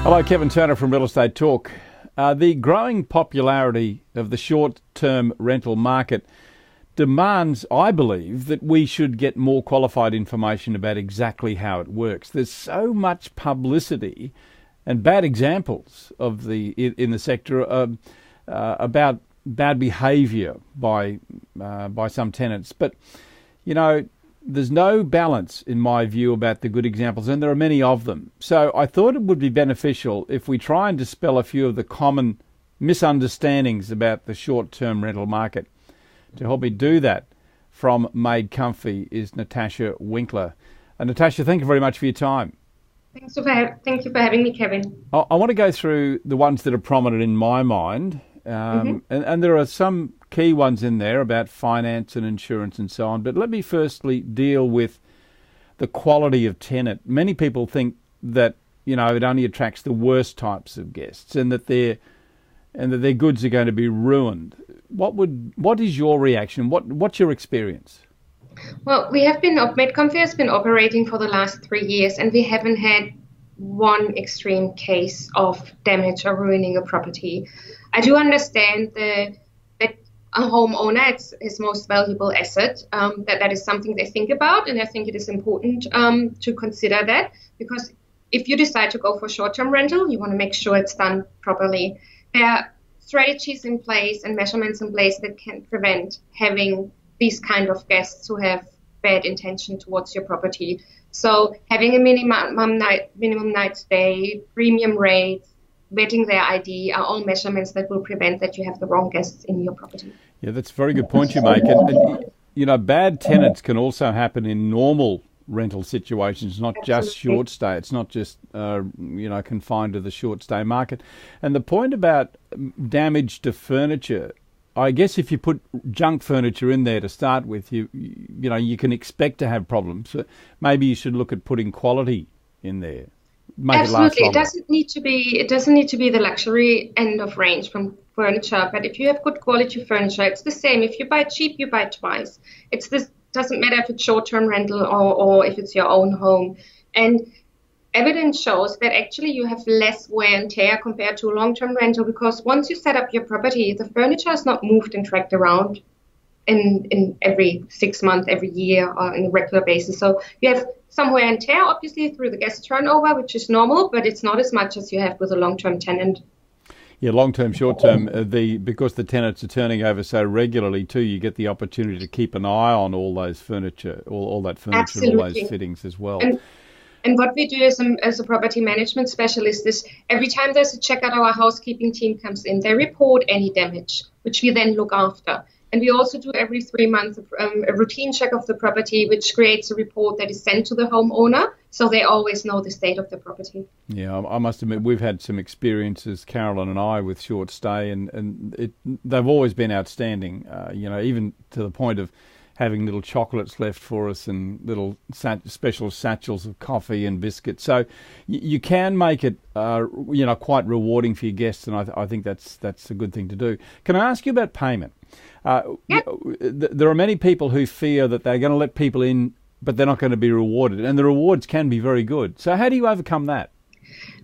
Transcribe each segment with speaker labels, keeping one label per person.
Speaker 1: Hello, Kevin Turner from Real Estate Talk. The growing popularity of the short-term rental market demands, I believe, that we should get more qualified information about exactly how it works. There's so much publicity and bad examples of in the sector about bad behaviour by some tenants. But, you know, there's no balance, in my view, about the good examples, and there are many of them. So I thought it would be beneficial if we try and dispel a few of the common misunderstandings about the short-term rental market. To help me do that, from MadeComfy is Natascha Winkler. Natascha, thank you very much for your time.
Speaker 2: Thank you for having me, Kevin.
Speaker 1: I want to go through the ones that are prominent in my mind, and there are some key ones in there about finance and insurance and so on. But let me firstly deal with the quality of tenant. Many people think that, you know, it only attracts the worst types of guests, and that their goods are going to be ruined. What is your reaction? What's your experience?
Speaker 2: Well, MadeComfy has been operating for the last 3 years, and we haven't had one extreme case of damage or ruining a property. I do understand that a homeowner, it's his most valuable asset, that is something they think about, and I think it is important to consider that, because if you decide to go for short-term rental, you want to make sure it's done properly. There are strategies in place and measurements in place that can prevent having these kind of guests who have bad intention towards your property. So having a minimum night stay, premium rates, vetting their ID are all measurements that will prevent that you have the wrong guests in your property.
Speaker 1: Yeah, that's a very good point you make. And you know, bad tenants can also happen in normal rental situations, not just short stay. It's not just confined to the short stay market. And the point about damage to furniture, I guess if you put junk furniture in there to start with, you can expect to have problems. So maybe you should look at putting quality in there.
Speaker 2: Absolutely, it doesn't need to be the luxury end of range from furniture. But if you have good quality furniture, it's the same. If you buy cheap, you buy twice. Doesn't matter if it's short-term rental or if it's your own home. And evidence shows that actually you have less wear and tear compared to a long-term rental, because once you set up your property, the furniture is not moved and tracked around in every 6 months, every year, or on a regular basis. So you have some wear and tear, obviously, through the guest turnover, which is normal, but it's not as much as you have with a long-term tenant.
Speaker 1: Yeah, long-term, short-term, because the tenants are turning over so regularly too, you get the opportunity to keep an eye on all those furniture, all that furniture,
Speaker 2: Absolutely.
Speaker 1: All those fittings as well.
Speaker 2: And what we do as a property management specialist is every time there's a checkout, our housekeeping team comes in, they report any damage, which we then look after. And we also do every 3 months a routine check of the property, which creates a report that is sent to the homeowner, so they always know the state of the property.
Speaker 1: Yeah, I must admit, we've had some experiences, Carolyn and I, with short stay, and they've always been outstanding, even to the point of having little chocolates left for us and little special satchels of coffee and biscuits. So you can make it, quite rewarding for your guests, and I think that's a good thing to do. Can I ask you about payment?
Speaker 2: Yep.
Speaker 1: There are many people who fear that they're going to let people in, but they're not going to be rewarded, and the rewards can be very good. So how do you overcome that?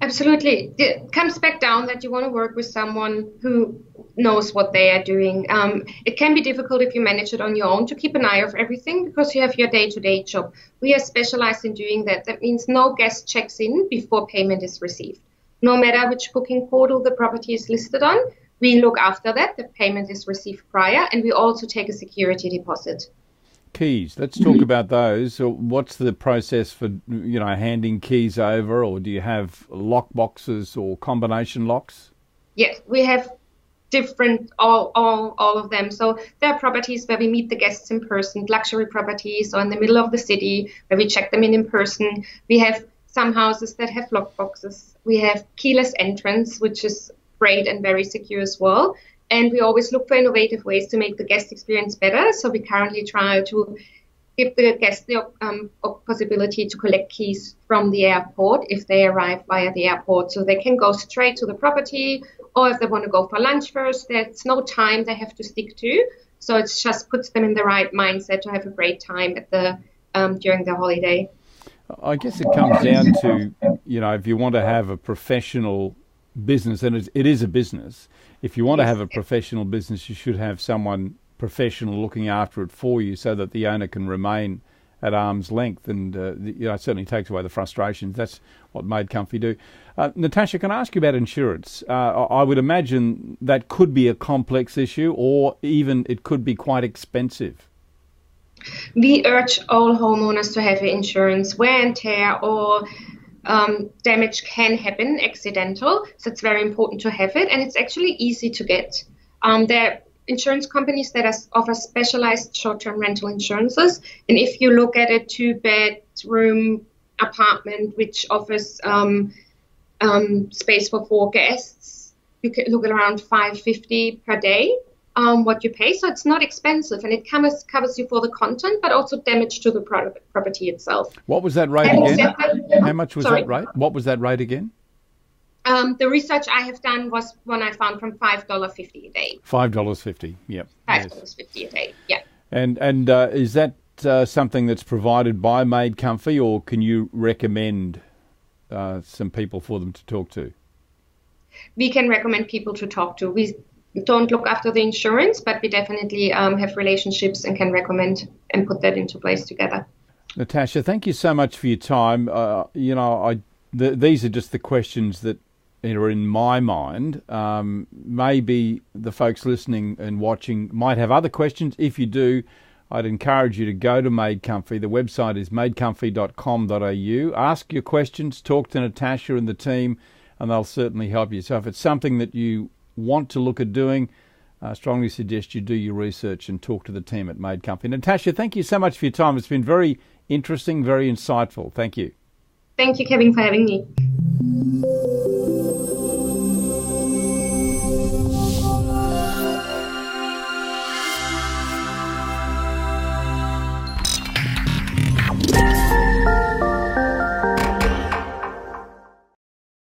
Speaker 2: Absolutely. It comes back down that you want to work with someone who knows what they are doing. It can be difficult if you manage it on your own to keep an eye of everything, because you have your day-to-day job. We are specialized in doing that. That means no guest checks in before payment is received. No matter which booking portal the property is listed on, we look after that. The payment is received prior, and we also take a security deposit.
Speaker 1: Keys. Let's talk about those. So what's the process for, handing keys over, or do you have lock boxes or combination locks?
Speaker 2: Yes, we have different, all of them. So there are properties where we meet the guests in person, luxury properties, or in the middle of the city where we check them in person. We have some houses that have lock boxes. We have keyless entrance, which is great and very secure as well. And we always look for innovative ways to make the guest experience better. So we currently try to give the guest the possibility to collect keys from the airport if they arrive via the airport. So they can go straight to the property, or if they want to go for lunch first, there's no time they have to stick to. So it just puts them in the right mindset to have a great time at the during the holiday.
Speaker 1: I guess it comes down to, if you want to have a professional business, and it is a business, if you want to have a professional business, you should have someone professional looking after it for you so that the owner can remain at arm's length, and it certainly takes away the frustrations. That's what MadeComfy do. Natascha, can I ask you about insurance? I would imagine that could be a complex issue, or even it could be quite expensive.
Speaker 2: We urge all homeowners to have insurance. Wear and tear or damage can happen, accidental, so it's very important to have it, and it's actually easy to get. There are insurance companies that offer specialized short-term rental insurances, and if you look at a 2-bedroom apartment which offers space for 4 guests, you can look at around $550 per day. What you pay, so it's not expensive, and it covers you for the content, but also damage to the property itself.
Speaker 1: What was that rate again? How much was that rate? What was that rate again?
Speaker 2: The research I have done was one I found from $5.50 a day.
Speaker 1: $5.50, yep.
Speaker 2: $5.50 a day, yeah.
Speaker 1: And is that something that's provided by MadeComfy, or can you recommend some people for them to talk to?
Speaker 2: We can recommend people to talk to. We don't look after the insurance, but we definitely have relationships and can recommend and put that into place together.
Speaker 1: Natascha, thank you so much for your time. These are just the questions that are in my mind. Maybe the folks listening and watching might have other questions. If you do, I'd encourage you to go to MadeComfy. The website is madecomfy.com.au. Ask your questions, talk to Natascha and the team, and they'll certainly help you. So if it's something that you want to look at doing, I strongly suggest you do your research and talk to the team at MadeComfy. Natascha, thank you so much for your time. It's been very interesting, very insightful. Thank you.
Speaker 2: Thank you, Kevin, for having me.